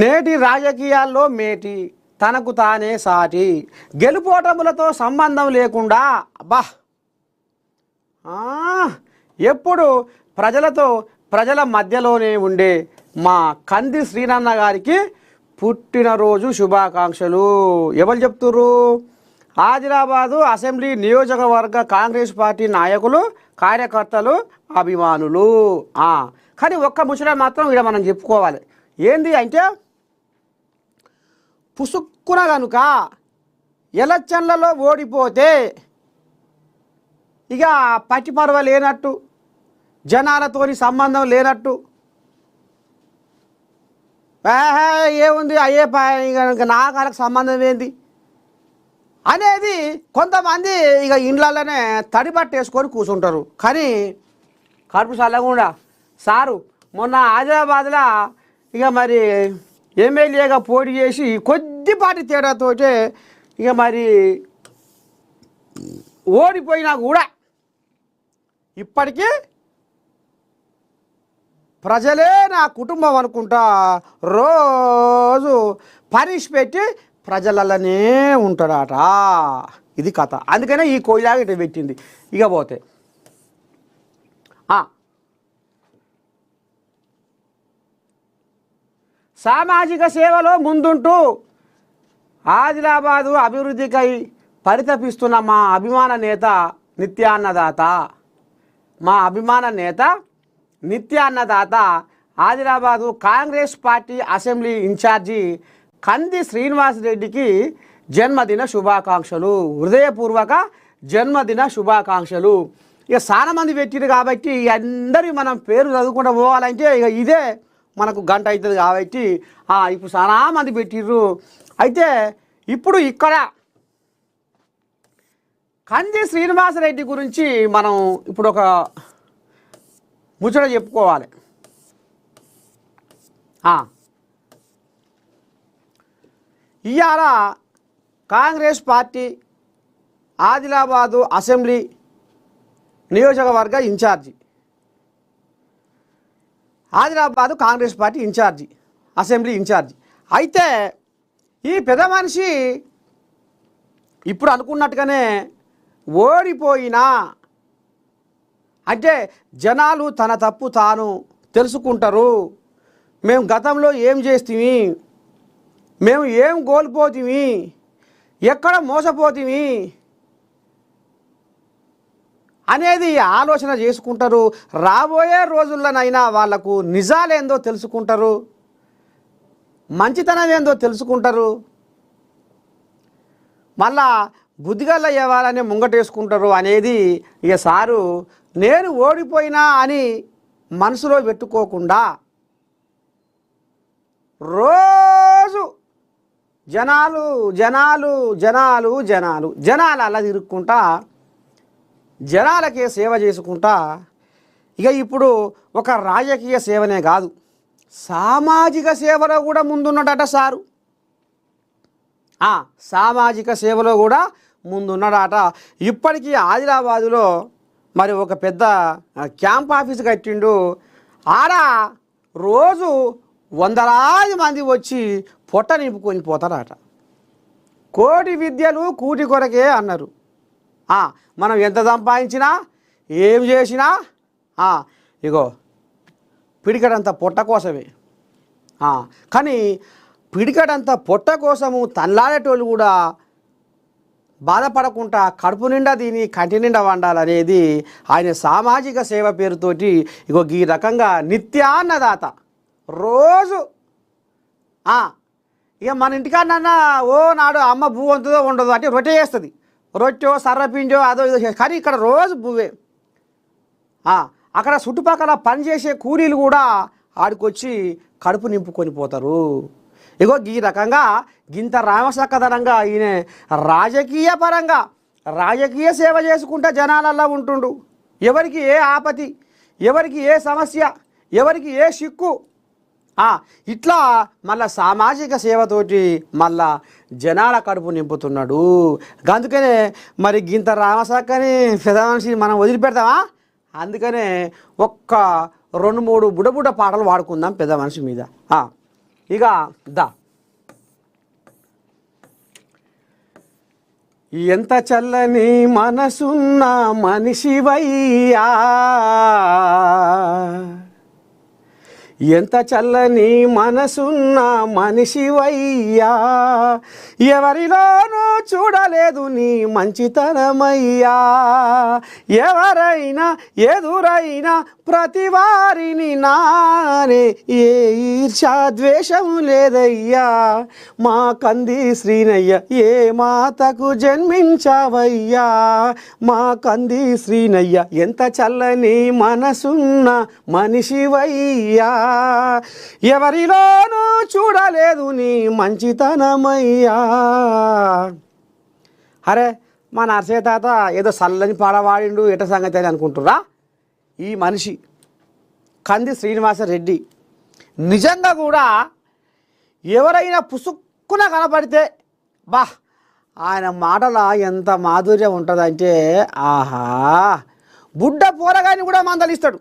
నేటి రాజకీయాల్లో మేటి తనకు తానే సాటి గెలుపోటములతో సంబంధం లేకుండా అబ్బా ఎప్పుడు ప్రజల మధ్యలోనే ఉండే మా కంది శ్రీనన్న గారికి పుట్టినరోజు శుభాకాంక్షలు. ఎవరు చెప్తుర్రు? ఆదిలాబాదు అసెంబ్లీ నియోజకవర్గ కాంగ్రెస్ పార్టీ నాయకులు, కార్యకర్తలు, అభిమానులు. కానీ ఒక్క ముచ్చట మాత్రం ఇక్కడ మనం చెప్పుకోవాలి. ఏంది అంటే, పుసుక్కున కనుక ఎలక్షన్లలో ఓడిపోతే ఇక పట్టిపరవ లేనట్టు, జనాలతోని సంబంధం లేనట్టు, ఏముంది అయ్యే ఇక నాకు సంబంధం ఏంది అనేది కొంతమంది ఇక ఇండ్లలోనే తడిపట్టేసుకొని కూర్చుంటారు. కానీ కడుపు చల్లకుండా సారు మొన్న ఆదిలాబాద్లో ఇక మరి ఎమ్మెల్యేగా పోటీ చేసి కొద్దిపాటి తేడాతోటే ఇక మరి ఓడిపోయినా కూడా ఇప్పటికీ ప్రజలే నా కుటుంబం అనుకుంటా రోజు పనిష్ పెట్టి ప్రజలలోనే ఉంటాడట. ఇది కథ. అందుకనే ఈ కోయిలాగా ఇటు పెట్టింది. ఇక పోతే సామాజిక సేవలో ముందుంటూ ఆదిలాబాదు అభివృద్ధికై పరితపిస్తున్న మా అభిమాన నేత నిత్యాన్నదాత Adilabad Congress party assembly in charge Kandi Srinivas రెడ్డికి జన్మదిన శుభాకాంక్షలు, హృదయపూర్వక జన్మదిన శుభాకాంక్షలు. ఇక చాలా మంది పెట్టిరు కాబట్టి అందరి మనం పేరు చదువుకుంటూ పోవాలంటే ఇక ఇదే మనకు గంట అవుతుంది కాబట్టి ఇప్పుడు చాలా మంది పెట్టిర్రు. అయితే ఇప్పుడు ఇక్కడ కంది శ్రీనివాసరెడ్డి గురించి మనం ఇప్పుడు ఒక ముచ్చట చెప్పుకోవాలి. ఇవాళ కాంగ్రెస్ పార్టీ ఆదిలాబాదు అసెంబ్లీ నియోజకవర్గ incharge, Adilabad Congress party incharge, assembly incharge. అయితే ఈ పెద్ద మనిషి ఇప్పుడు అనుకున్నట్టుగానే ఓడిపోయినా అంటే జనాలు తన తప్పు తాను తెలుసుకుంటారు. మేము గతంలో ఏం చేస్తీమి, మేము ఏం కోల్పోతీమి, ఎక్కడ మోసపోతీమి అనేది ఆలోచన చేసుకుంటారు. రాబోయే రోజుల్లోనైనా వాళ్లకు నిజాలేందో తెలుసుకుంటారు, మంచితనం ఏందో తెలుసుకుంటారు, మళ్ళా బుద్ధిగల్ల ఇవ్వాలని ముంగటేసుకుంటారు అనేది ఇక సారు నేను ఓడిపోయినా అని మనసులో పెట్టుకోకుండా రోజు జనాలు జనాలు జనాలు జనాలు జనాలు అలా తిరుక్కుంటా జనాలకే సేవ చేసుకుంటా ఇక ఇప్పుడు ఒక రాజకీయ సేవనే కాదు సామాజిక సేవలో కూడా ముందున్నాడట సారు. సామాజిక సేవలో కూడా ముందున్నాడట. ఇప్పటికీ ఆదిలాబాదులో మరి ఒక పెద్ద క్యాంప్ ఆఫీస్ కట్టిండు. ఆడ రోజు వందలాది మంది వచ్చి పొట్ట నింపుకొని పోతారట. కోటి విద్యలు కూటి కొరకే అన్నారు. మనం ఎంత సంపాదించినా ఏం చేసినా ఇగో పిడికడంత పొట్ట కోసమే. కానీ పిడికడంత పొట్ట కోసము తన్లాడేటోళ్ళు కూడా బాధపడకుండా కడుపు నిండా దీని కంటి నిండా వండాలనేది ఆయన సామాజిక సేవ పేరుతోటి ఇగో ఈ రకంగా నిత్యాన్నదాత రోజు ఇక మన ఇంటికాడన్నా నాడు అమ్మ పువ్వు వంతుందో ఉండదు అంటే రొట్టె చేస్తుంది, రొట్టె సర్రపింజో అదో ఇదో. కానీ ఇక్కడ రోజు పువ్వే. అక్కడ చుట్టుపక్కల పనిచేసే కూలీలు కూడా ఆడికొచ్చి కడుపు నింపుకొని పోతారు. ఇగో ఈ రకంగా గింత రామసక్కదనంగా ఈయన రాజకీయ పరంగా రాజకీయ సేవ చేసుకుంటే జనాలల్లా ఉంటుండు. ఎవరికి ఏ ఆపతి, ఎవరికి ఏ సమస్య, ఎవరికి ఏ సిక్కు ఇట్లా మళ్ళా సామాజిక సేవతోటి మళ్ళా జనాల కడుపు నింపుతున్నాడు. అందుకనే మరి గింత రామసక్కని పెద్ద మనిషి మనం వదిలిపెడతామా? అందుకనే ఒక్క 2-3 బుడబుడ పాటలు వాడుకుందాం పెద్ద మనిషి మీద. ఇక దా ఎంత చల్లని మనసున్న మనిషివయ్యా, ఎంత చల్లని మనసున్న మనిషివయ్యా, ఎవరిలోనూ చూడలేదు నీ మంచితనమయ్యా, ఎవరైనా ఎదురైనా ప్రతి వారిని నానే, ఏ ఈర్ష్యా ద్వేషం లేదయ్యా, మా కంది శ్రీనయ్య ఏ మాతకు జన్మించావయ్యా, మా కంది శ్రీనయ్య ఎంత చల్లని మనసున్న మనిషివయ్యా, ఎవరిలోనూ చూడలేదు నీ మంచితనమయ్యా. అరే మా నర్సయ్య తాత ఏదో చల్లని పాడవాడిండు ఎట సంగతి అని అనుకుంటురా. ఈ మనిషి కంది శ్రీనివాసరెడ్డి నిజంగా కూడా ఎవరైనా పుసుక్కున కనపడితే బా ఆయన మాటల ఎంత మాధుర్యం ఉంటుందంటే ఆహా, బుడ్డ పోరగాని కూడా మందలిస్తాడు.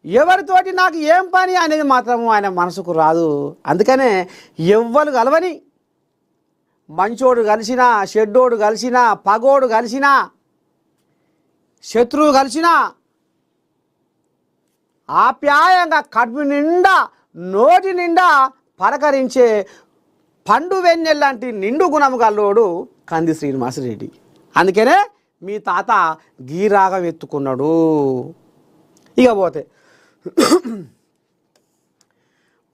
ఎవరితోటి నాకు ఏం పని అనేది మాత్రము ఆయన మనసుకు రాదు. అందుకనే ఎవ్వరు కలవని, మంచోడు కలిసినా, షెడ్డోడు కలిసినా, పగోడు కలిసినా, శత్రువు కలిసినా ఆప్యాయంగా కడుపు నిండా నోటి నిండా పలకరించే పండు వెన్నెల్లాంటి నిండు గుణము గల్లోడు కంది శ్రీనివాసరెడ్డి. అందుకనే మీ తాత గీరాగం ఎత్తుకున్నాడు. ఇక పోతే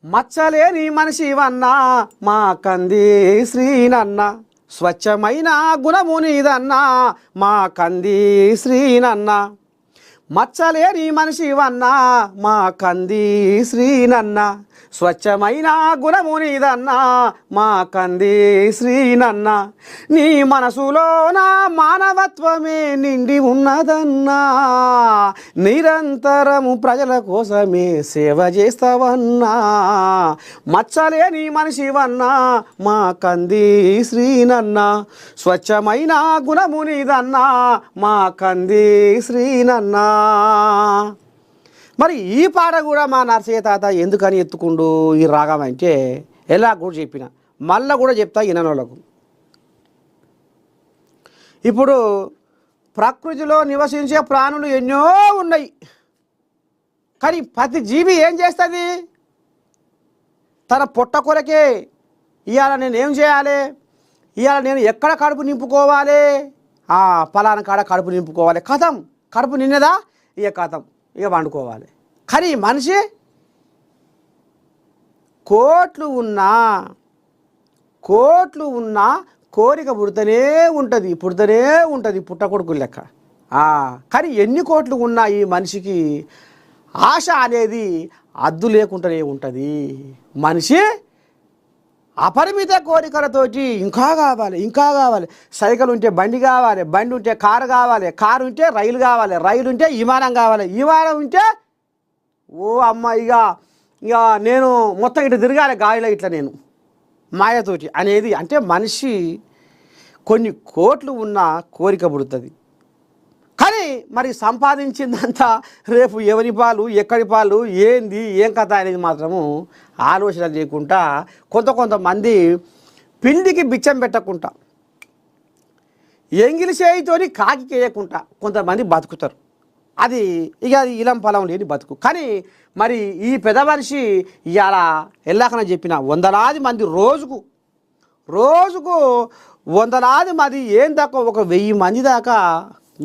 మచ్చలేని మనిషివన్నా మా కంది శ్రీనన్న, స్వచ్ఛమైన గుణము నీదన్నా మా కంది శ్రీనన్న, మచ్చలేని మనిషివన్నా మా కంది శ్రీనన్న, స్వచ్ఛమైన గుణము నీదన్నా మా కంది శ్రీనన్న, నీ మనసులో నా మానవత్వమే నిండి ఉన్నదన్నా, నిరంతరము ప్రజల కోసమే సేవ చేస్తావన్నా, మచ్చలేని మనిషివన్నా మా కంది శ్రీనన్న, స్వచ్ఛమైన గుణము నీదన్నా మా కంది శ్రీనన్నా. మరి ఈ పాట కూడా మా నర్సయ్య తాత ఎందుకని ఎత్తుకుండు ఈ రాగం అంటే ఎలా కూడా చెప్పిన, మళ్ళా కూడా చెప్తా విననోళ్ళకు. ఇప్పుడు ప్రకృతిలో నివసించే ప్రాణులు ఎన్నో ఉన్నాయి, కానీ ప్రతి జీవి ఏం చేస్తుంది? తన పొట్ట కొరకే ఇవాళ నేను ఏం చేయాలి, ఇవాళ నేను ఎక్కడ కడుపు నింపుకోవాలి, పలానా కాడ కడుపు నింపుకోవాలి, కథం కడుపు నిన్నదా ఇక కథం ఇక వండుకోవాలి. కానీ మనిషి కోట్లు ఉన్నా కోరిక పుడుతూనే ఉంటుంది పుట్టకొడుకులు లెక్క. కానీ ఎన్ని కోట్లు ఉన్నా ఈ మనిషికి ఆశ అనేది అద్దు లేకుండానే ఉంటుంది. మనిషి అపరిమిత కోరికలతోటి ఇంకా కావాలి. సైకిల్ ఉంటే బండి కావాలి, బండి ఉంటే కారు కావాలి, కారు ఉంటే రైలు కావాలి, రైలు ఉంటే విమానం కావాలి, విమానం ఉంటే ఓ అమ్మ ఇక నేను మొత్తం ఇటు తిరగాలి గాలిలో ఇట్లా నేను మాయతోటి అనేది. అంటే మనిషి కొన్ని కోట్లు ఉన్న కోరిక పుడుతుంది. కానీ మరి సంపాదించిందంతా రేపు ఎవరి పాలు ఎక్కడి పాలు ఏంది ఏం కథ అనేది మాత్రము ఆలోచన లేకుండా కొంతమంది పిండికి బిచ్చం పెట్టకుండా ఎంగిలి చేయితోని కాకి చేయకుండా కొంతమంది బతుకుతారు. అది ఇలం పొలం లేని బతుకు. కానీ మరి ఈ పెద్ద మనిషి ఇవాళ ఎల్లాకన చెప్పిన వందలాది మంది రోజుకు 100 మంది ఏం దాకా 1000 మంది దాకా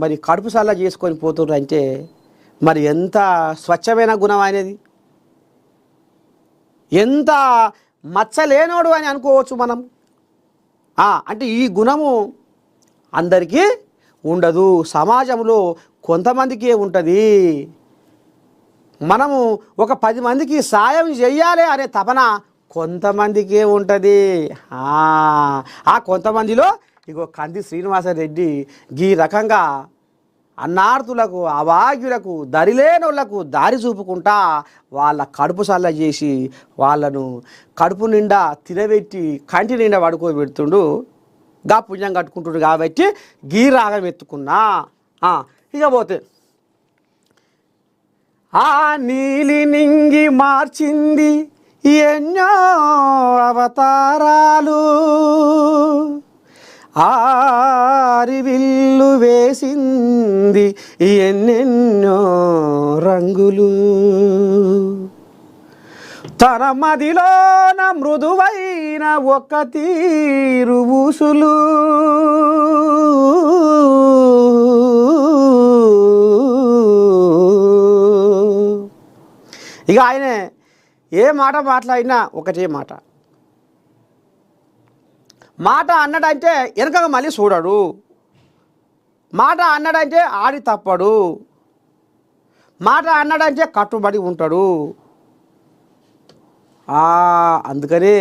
మరి కడుపు సల్లా చేసుకొని పోతున్నారు. అంటే మరి ఎంత స్వచ్ఛమైన గుణం అనేది, ఎంత మచ్చలేనోడు అని అనుకోవచ్చు మనం. అంటే ఈ గుణము అందరికీ ఉండదు, సమాజంలో కొంతమందికే ఉంటుంది. మనము ఒక 10 మందికి సాయం చెయ్యాలి అనే తపన కొంతమందికే ఉంటుంది. ఆ కొంతమందిలో ఇగో కంది శ్రీనివాసరెడ్డి ఈ రకంగా అన్నార్థులకు, అభాగ్యులకు, దరిలేనోళ్లకు దారి చూపుకుంటా వాళ్ళ కడుపు సల్ల చేసి వాళ్ళను కడుపు నిండా తినబెట్టి కంటి నిండా పడుకోబెడుతుండు. గా పుణ్యం కట్టుకుంటుడు కాబట్టి గీ రాగం ఎత్తుకున్నా. ఇక పోతే ఆ నీలి నింగి మార్చింది ఎన్నో అవతారాలు ఆరివిల్లు వేసింది ఎన్నెన్నో రంగులు తన మదిలోన మృదువైన ఒక తీరు ఊసులు ఇక ఆయనే ఏ మాట మాట్లాడినా ఒకటే మాట అన్నాడంటే వెనకగా మళ్ళీ చూడడు మాట అన్నాడంటే ఆడి తప్పడు మాట అన్నాడంటే కట్టుబడి ఉంటాడు అందుకనే